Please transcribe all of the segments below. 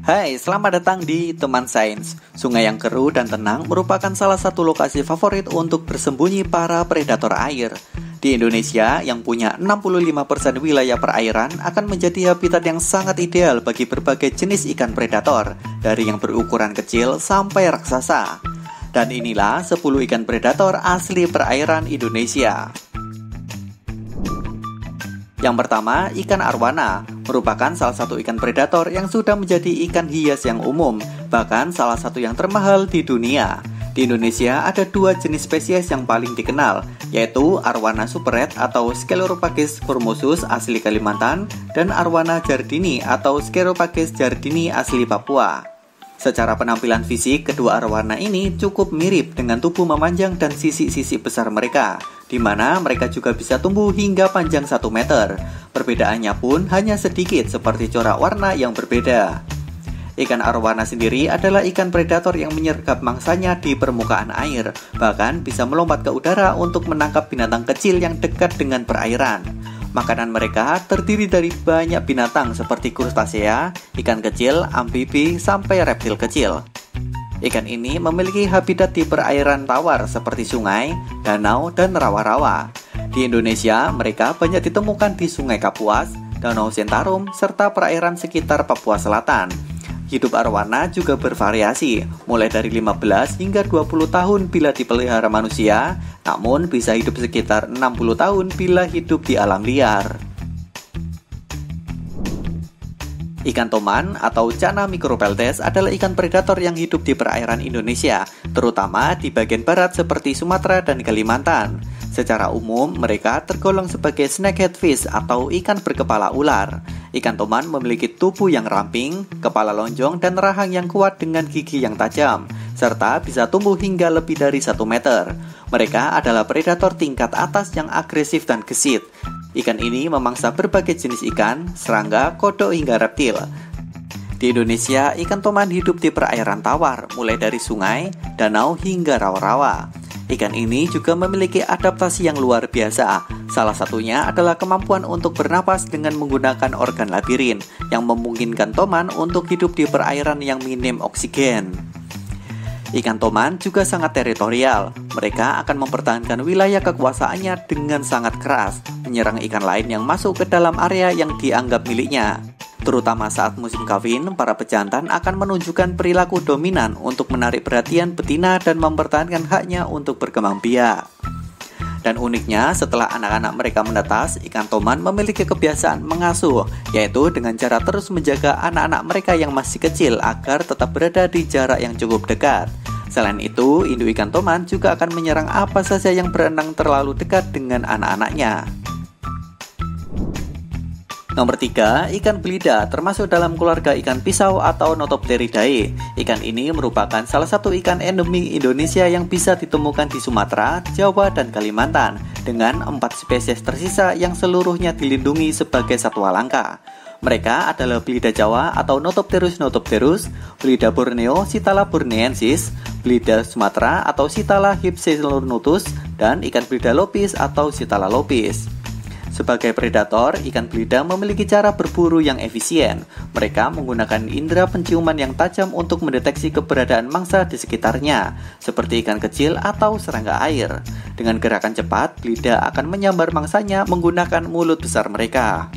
Hai, selamat datang di Teman Sains. Sungai yang keruh dan tenang merupakan salah satu lokasi favorit untuk bersembunyi para predator air. Di Indonesia, yang punya 65% wilayah perairan akan menjadi habitat yang sangat ideal bagi berbagai jenis ikan predator, dari yang berukuran kecil sampai raksasa. Dan inilah 10 ikan predator asli perairan Indonesia. Yang pertama, ikan arwana merupakan salah satu ikan predator yang sudah menjadi ikan hias yang umum, bahkan salah satu yang termahal di dunia. Di Indonesia ada 2 jenis spesies yang paling dikenal, yaitu arwana superet atau Sclerophagus formosus asli Kalimantan dan arwana jardini atau Sclerophagus jardini asli Papua. Secara penampilan fisik, kedua arwana ini cukup mirip dengan tubuh memanjang dan sisi-sisi besar mereka, di mana mereka juga bisa tumbuh hingga panjang 1 meter. Perbedaannya pun hanya sedikit seperti corak warna yang berbeda. Ikan arwana sendiri adalah ikan predator yang menyergap mangsanya di permukaan air, bahkan bisa melompat ke udara untuk menangkap binatang kecil yang dekat dengan perairan. Makanan mereka terdiri dari banyak binatang seperti krustasea, ikan kecil, amfibi, sampai reptil kecil. Ikan ini memiliki habitat di perairan tawar seperti sungai, danau, dan rawa-rawa. Di Indonesia, mereka banyak ditemukan di Sungai Kapuas, Danau Sentarum, serta perairan sekitar Papua Selatan. Hidup arwana juga bervariasi, mulai dari 15 hingga 20 tahun bila dipelihara manusia, namun bisa hidup sekitar 60 tahun bila hidup di alam liar. Ikan toman atau Channa micropeltes adalah ikan predator yang hidup di perairan Indonesia, terutama di bagian barat seperti Sumatera dan Kalimantan. Secara umum, mereka tergolong sebagai snakehead fish atau ikan berkepala ular. Ikan toman memiliki tubuh yang ramping, kepala lonjong, dan rahang yang kuat dengan gigi yang tajam, serta bisa tumbuh hingga lebih dari 1 meter. Mereka adalah predator tingkat atas yang agresif dan gesit. Ikan ini memangsa berbagai jenis ikan, serangga, kodok, hingga reptil. Di Indonesia, ikan toman hidup di perairan tawar, mulai dari sungai, danau, hingga rawa-rawa. Ikan ini juga memiliki adaptasi yang luar biasa. Salah satunya adalah kemampuan untuk bernapas dengan menggunakan organ labirin, yang memungkinkan toman untuk hidup di perairan yang minim oksigen. Ikan toman juga sangat teritorial. Mereka akan mempertahankan wilayah kekuasaannya dengan sangat keras, menyerang ikan lain yang masuk ke dalam area yang dianggap miliknya. Terutama saat musim kawin, para pejantan akan menunjukkan perilaku dominan untuk menarik perhatian betina dan mempertahankan haknya untuk berkembang biak. Dan uniknya, setelah anak-anak mereka menetas, ikan toman memiliki kebiasaan mengasuh, yaitu dengan cara terus menjaga anak-anak mereka yang masih kecil agar tetap berada di jarak yang cukup dekat. Selain itu, induk ikan toman juga akan menyerang apa saja yang berenang terlalu dekat dengan anak-anaknya. Nomor 3, ikan belida termasuk dalam keluarga ikan pisau atau Notopteridae. Ikan ini merupakan salah satu ikan endemik Indonesia yang bisa ditemukan di Sumatera, Jawa, dan Kalimantan dengan 4 spesies tersisa yang seluruhnya dilindungi sebagai satwa langka. Mereka adalah belida Jawa atau Notopterus notopterus, belida Borneo Psittala borneensis, belida Sumatera atau Psittala hypsilonotus, dan ikan belida lopis atau Psittala lopis. Sebagai predator, ikan belida memiliki cara berburu yang efisien. Mereka menggunakan indera penciuman yang tajam untuk mendeteksi keberadaan mangsa di sekitarnya, seperti ikan kecil atau serangga air. Dengan gerakan cepat, belida akan menyambar mangsanya menggunakan mulut besar mereka.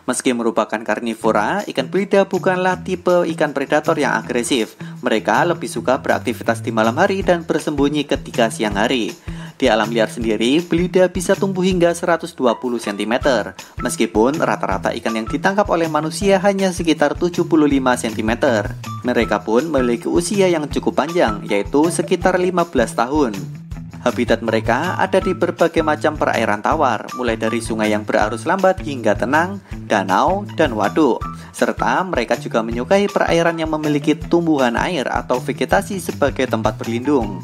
Meski merupakan karnivora, ikan belida bukanlah tipe ikan predator yang agresif. Mereka lebih suka beraktivitas di malam hari dan bersembunyi ketika siang hari. Di alam liar sendiri, belida bisa tumbuh hingga 120 cm, meskipun rata-rata ikan yang ditangkap oleh manusia hanya sekitar 75 cm. Mereka pun memiliki usia yang cukup panjang, yaitu sekitar 15 tahun. Habitat mereka ada di berbagai macam perairan tawar, mulai dari sungai yang berarus lambat hingga tenang, danau, dan waduk. Serta mereka juga menyukai perairan yang memiliki tumbuhan air atau vegetasi sebagai tempat berlindung.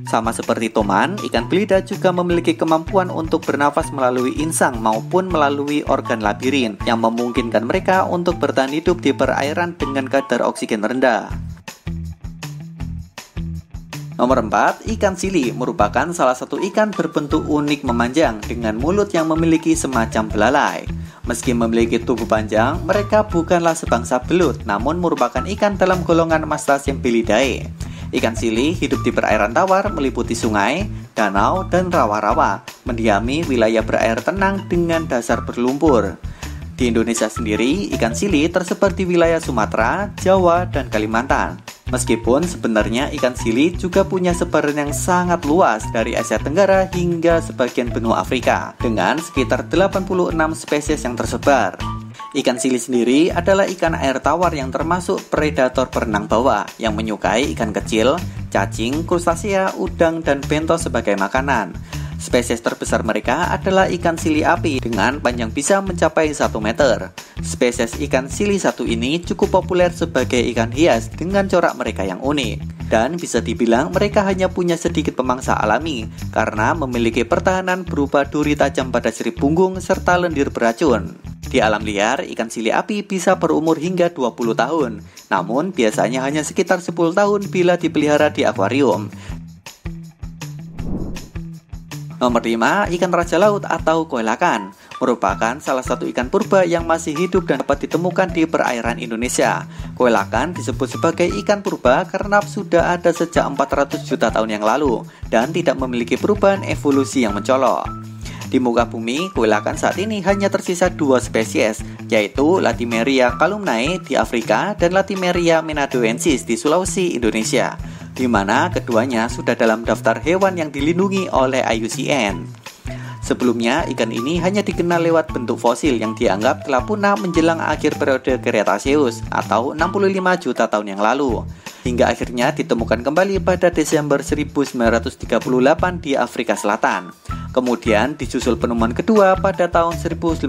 Sama seperti toman, ikan belida juga memiliki kemampuan untuk bernafas melalui insang maupun melalui organ labirin yang memungkinkan mereka untuk bertahan hidup di perairan dengan kadar oksigen rendah. Nomor 4, ikan sili merupakan salah satu ikan berbentuk unik memanjang dengan mulut yang memiliki semacam belalai. Meski memiliki tubuh panjang, mereka bukanlah sebangsa belut, namun merupakan ikan dalam golongan Mastacembelidae. Ikan sili hidup di perairan tawar meliputi sungai, danau, dan rawa-rawa, mendiami wilayah berair tenang dengan dasar berlumpur. Di Indonesia sendiri, ikan sili tersebar di wilayah Sumatera, Jawa, dan Kalimantan. Meskipun sebenarnya ikan sili juga punya sebaran yang sangat luas dari Asia Tenggara hingga sebagian benua Afrika, dengan sekitar 86 spesies yang tersebar. Ikan sili sendiri adalah ikan air tawar yang termasuk predator berenang bawah yang menyukai ikan kecil, cacing, krustasea, udang, dan bento sebagai makanan. Spesies terbesar mereka adalah ikan sili api dengan panjang bisa mencapai 1 meter. Spesies ikan sili satu ini cukup populer sebagai ikan hias dengan corak mereka yang unik. Dan bisa dibilang mereka hanya punya sedikit pemangsa alami karena memiliki pertahanan berupa duri tajam pada sirip punggung serta lendir beracun. Di alam liar, ikan sili api bisa berumur hingga 20 tahun. Namun biasanya hanya sekitar 10 tahun bila dipelihara di akuarium. Nomor 5, ikan raja laut atau koelakan merupakan salah satu ikan purba yang masih hidup dan dapat ditemukan di perairan Indonesia. Koelakan disebut sebagai ikan purba karena sudah ada sejak 400 juta tahun yang lalu dan tidak memiliki perubahan evolusi yang mencolok. Di muka bumi, koelakan saat ini hanya tersisa 2 spesies, yaitu Latimeria columnae di Afrika dan Latimeria menadoensis di Sulawesi, Indonesia, di mana keduanya sudah dalam daftar hewan yang dilindungi oleh IUCN. Sebelumnya, ikan ini hanya dikenal lewat bentuk fosil yang dianggap telah punah menjelang akhir periode Cretaceous atau 65 juta tahun yang lalu, hingga akhirnya ditemukan kembali pada Desember 1938 di Afrika Selatan. Kemudian disusul penemuan kedua pada tahun 1997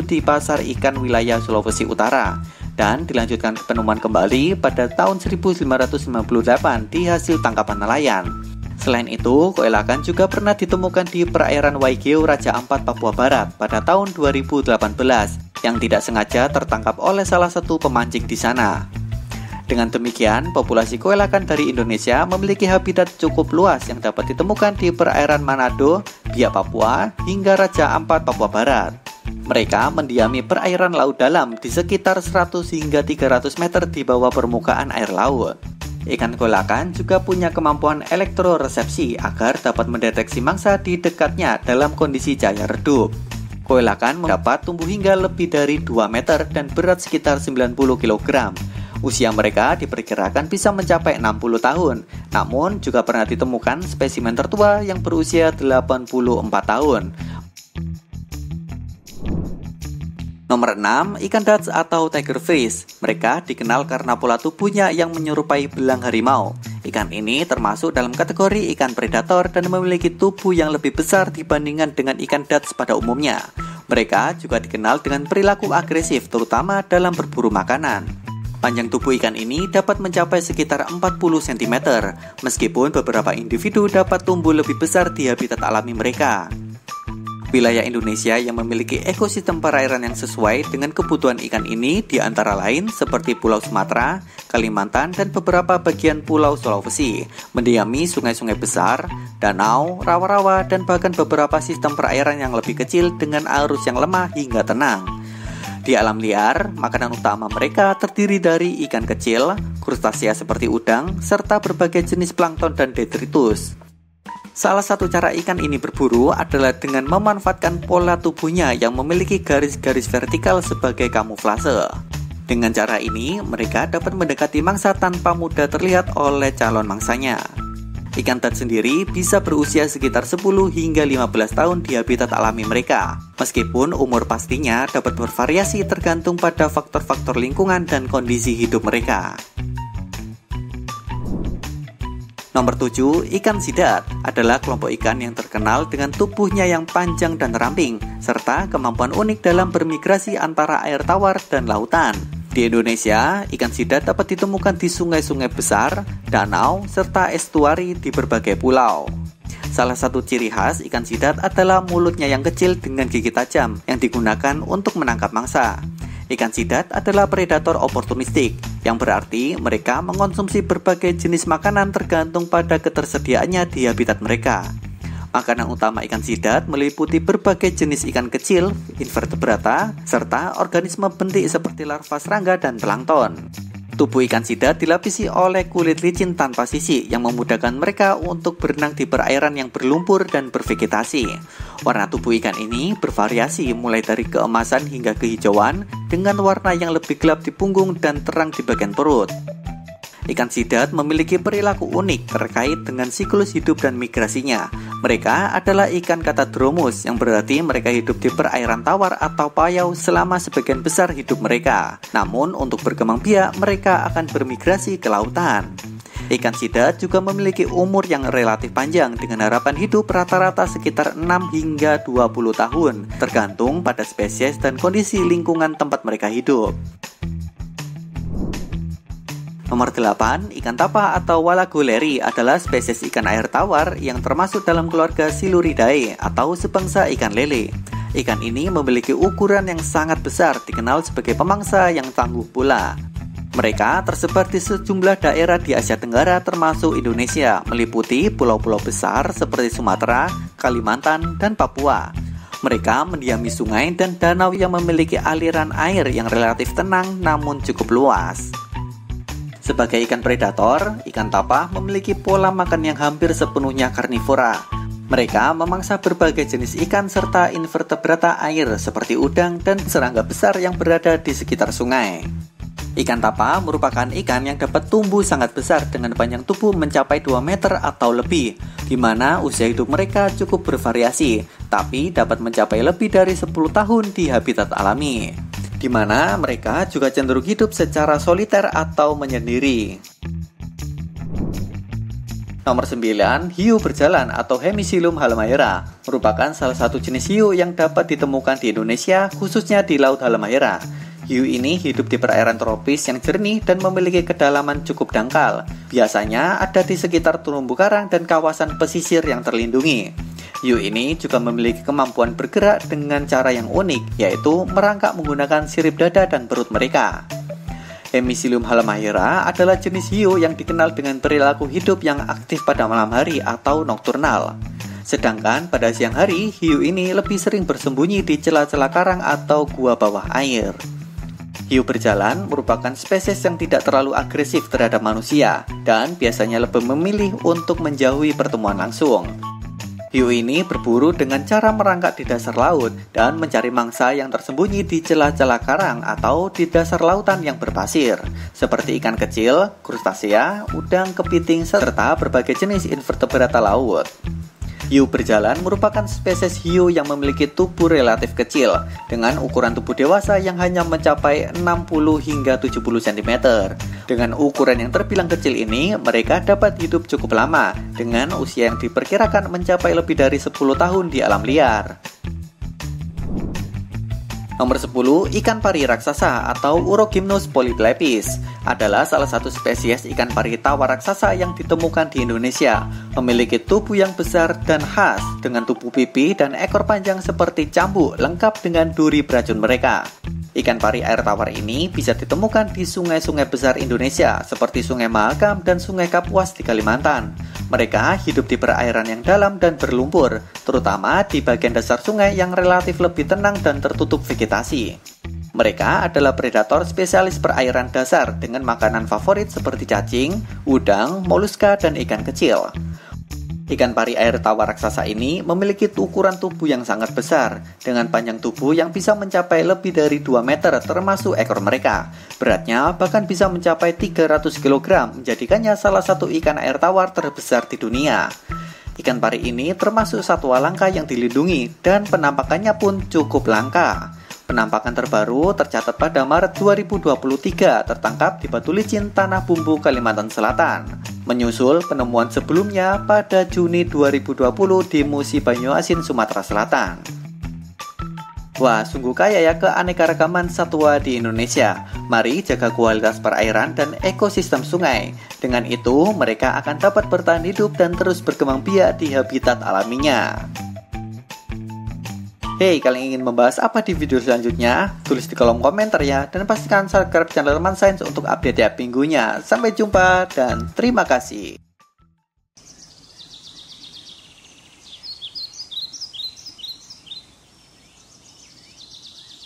di pasar ikan wilayah Sulawesi Utara, dan dilanjutkan penemuan kembali pada tahun 1998 di hasil tangkapan nelayan. Selain itu, koelakan juga pernah ditemukan di perairan Waigeo Raja Ampat, Papua Barat pada tahun 2018 yang tidak sengaja tertangkap oleh salah satu pemancing di sana. Dengan demikian, populasi koelakan dari Indonesia memiliki habitat cukup luas yang dapat ditemukan di perairan Manado, Biak Papua, hingga Raja Ampat, Papua Barat. Mereka mendiami perairan laut dalam di sekitar 100 hingga 300 meter di bawah permukaan air laut. Ikan koelakan juga punya kemampuan elektroresepsi agar dapat mendeteksi mangsa di dekatnya dalam kondisi cahaya redup. Koelakan dapat tumbuh hingga lebih dari 2 meter dan berat sekitar 90 kg. Usia mereka diperkirakan bisa mencapai 60 tahun, namun juga pernah ditemukan spesimen tertua yang berusia 84 tahun. Nomor 6, ikan dats atau tigerfish. Mereka dikenal karena pola tubuhnya yang menyerupai belang harimau. Ikan ini termasuk dalam kategori ikan predator dan memiliki tubuh yang lebih besar dibandingkan dengan ikan dats pada umumnya. Mereka juga dikenal dengan perilaku agresif, terutama dalam berburu makanan. Panjang tubuh ikan ini dapat mencapai sekitar 40 cm, meskipun beberapa individu dapat tumbuh lebih besar di habitat alami mereka. Wilayah Indonesia yang memiliki ekosistem perairan yang sesuai dengan kebutuhan ikan ini di antara lain seperti Pulau Sumatera, Kalimantan, dan beberapa bagian Pulau Sulawesi, mendiami sungai-sungai besar, danau, rawa-rawa, dan bahkan beberapa sistem perairan yang lebih kecil dengan arus yang lemah hingga tenang. Di alam liar, makanan utama mereka terdiri dari ikan kecil, krustasea seperti udang, serta berbagai jenis plankton dan detritus. Salah satu cara ikan ini berburu adalah dengan memanfaatkan pola tubuhnya yang memiliki garis-garis vertikal sebagai kamuflase. Dengan cara ini, mereka dapat mendekati mangsa tanpa mudah terlihat oleh calon mangsanya. Ikan dats sendiri bisa berusia sekitar 10 hingga 15 tahun di habitat alami mereka. Meskipun umur pastinya dapat bervariasi tergantung pada faktor-faktor lingkungan dan kondisi hidup mereka. Nomor 7, ikan sidat adalah kelompok ikan yang terkenal dengan tubuhnya yang panjang dan ramping, serta kemampuan unik dalam bermigrasi antara air tawar dan lautan. Di Indonesia, ikan sidat dapat ditemukan di sungai-sungai besar, danau, serta estuari di berbagai pulau. Salah satu ciri khas ikan sidat adalah mulutnya yang kecil dengan gigi tajam yang digunakan untuk menangkap mangsa. Ikan sidat adalah predator oportunistik, yang berarti mereka mengonsumsi berbagai jenis makanan tergantung pada ketersediaannya di habitat mereka. Makanan utama ikan sidat meliputi berbagai jenis ikan kecil, invertebrata, serta organisme bentik seperti larva serangga dan plankton. Tubuh ikan sidat dilapisi oleh kulit licin tanpa sisi yang memudahkan mereka untuk berenang di perairan yang berlumpur dan bervegetasi. Warna tubuh ikan ini bervariasi mulai dari keemasan hingga kehijauan dengan warna yang lebih gelap di punggung dan terang di bagian perut. Ikan sidat memiliki perilaku unik terkait dengan siklus hidup dan migrasinya. Mereka adalah ikan Catadromus, yang berarti mereka hidup di perairan tawar atau payau selama sebagian besar hidup mereka. Namun, untuk berkembang biak, mereka akan bermigrasi ke lautan. Ikan sidat juga memiliki umur yang relatif panjang dengan harapan hidup rata-rata sekitar 6 hingga 20 tahun, tergantung pada spesies dan kondisi lingkungan tempat mereka hidup. Nomor 8, ikan tapa atau Walagoleri adalah spesies ikan air tawar yang termasuk dalam keluarga Siluridae atau sebangsa ikan lele. Ikan ini memiliki ukuran yang sangat besar, dikenal sebagai pemangsa yang tangguh pula. Mereka tersebar di sejumlah daerah di Asia Tenggara termasuk Indonesia, meliputi pulau-pulau besar seperti Sumatera, Kalimantan, dan Papua. Mereka mendiami sungai dan danau yang memiliki aliran air yang relatif tenang namun cukup luas. Sebagai ikan predator, ikan tapa memiliki pola makan yang hampir sepenuhnya karnivora. Mereka memangsa berbagai jenis ikan serta invertebrata air seperti udang dan serangga besar yang berada di sekitar sungai. Ikan tapa merupakan ikan yang dapat tumbuh sangat besar dengan panjang tubuh mencapai 2 meter atau lebih, di mana usia hidup mereka cukup bervariasi, tapi dapat mencapai lebih dari 10 tahun di habitat alami, di mana mereka juga cenderung hidup secara soliter atau menyendiri. Nomor 9, hiu berjalan atau Hemicillium halmahera merupakan salah satu jenis hiu yang dapat ditemukan di Indonesia, khususnya di Laut Halmahera. Hiu ini hidup di perairan tropis yang jernih dan memiliki kedalaman cukup dangkal. Biasanya ada di sekitar terumbu karang dan kawasan pesisir yang terlindungi. Hiu ini juga memiliki kemampuan bergerak dengan cara yang unik, yaitu merangkak menggunakan sirip dada dan perut mereka. Hemicillium halmahera adalah jenis hiu yang dikenal dengan perilaku hidup yang aktif pada malam hari atau nokturnal. Sedangkan pada siang hari, hiu ini lebih sering bersembunyi di celah-celah karang atau gua bawah air. Hiu berjalan merupakan spesies yang tidak terlalu agresif terhadap manusia dan biasanya lebih memilih untuk menjauhi pertemuan langsung. Hiu ini berburu dengan cara merangkak di dasar laut dan mencari mangsa yang tersembunyi di celah-celah karang atau di dasar lautan yang berpasir, seperti ikan kecil, krustasea, udang, kepiting, serta berbagai jenis invertebrata laut. Hiu berjalan merupakan spesies hiu yang memiliki tubuh relatif kecil dengan ukuran tubuh dewasa yang hanya mencapai 60 hingga 70 cm. Dengan ukuran yang terbilang kecil ini, mereka dapat hidup cukup lama dengan usia yang diperkirakan mencapai lebih dari 10 tahun di alam liar. Nomor 10, ikan pari raksasa atau Urogymnus polyplepis adalah salah satu spesies ikan pari tawar raksasa yang ditemukan di Indonesia. Memiliki tubuh yang besar dan khas dengan tubuh pipi dan ekor panjang seperti cambuk lengkap dengan duri beracun mereka. Ikan pari air tawar ini bisa ditemukan di sungai-sungai besar Indonesia seperti Sungai Mahakam dan Sungai Kapuas di Kalimantan. Mereka hidup di perairan yang dalam dan berlumpur, terutama di bagian dasar sungai yang relatif lebih tenang dan tertutup vegetasi. Mereka adalah predator spesialis perairan dasar dengan makanan favorit seperti cacing, udang, moluska, dan ikan kecil. Ikan pari air tawar raksasa ini memiliki ukuran tubuh yang sangat besar, dengan panjang tubuh yang bisa mencapai lebih dari 2 meter termasuk ekor mereka. Beratnya bahkan bisa mencapai 300 kg, menjadikannya salah satu ikan air tawar terbesar di dunia. Ikan pari ini termasuk satwa langka yang dilindungi dan penampakannya pun cukup langka. Penampakan terbaru tercatat pada Maret 2023 tertangkap di Batu Licin Tanah Bumbu Kalimantan Selatan, menyusul penemuan sebelumnya pada Juni 2020 di Musi Banyuasin, Sumatera Selatan. Wah, sungguh kaya ya keanekaragaman satwa di Indonesia. Mari jaga kualitas perairan dan ekosistem sungai. Dengan itu, mereka akan dapat bertahan hidup dan terus berkembang biak di habitat alaminya. Hey, kalian ingin membahas apa di video selanjutnya? Tulis di kolom komentar ya, dan pastikan subscribe channel Teman Sains untuk update tiap minggunya. Sampai jumpa dan terima kasih.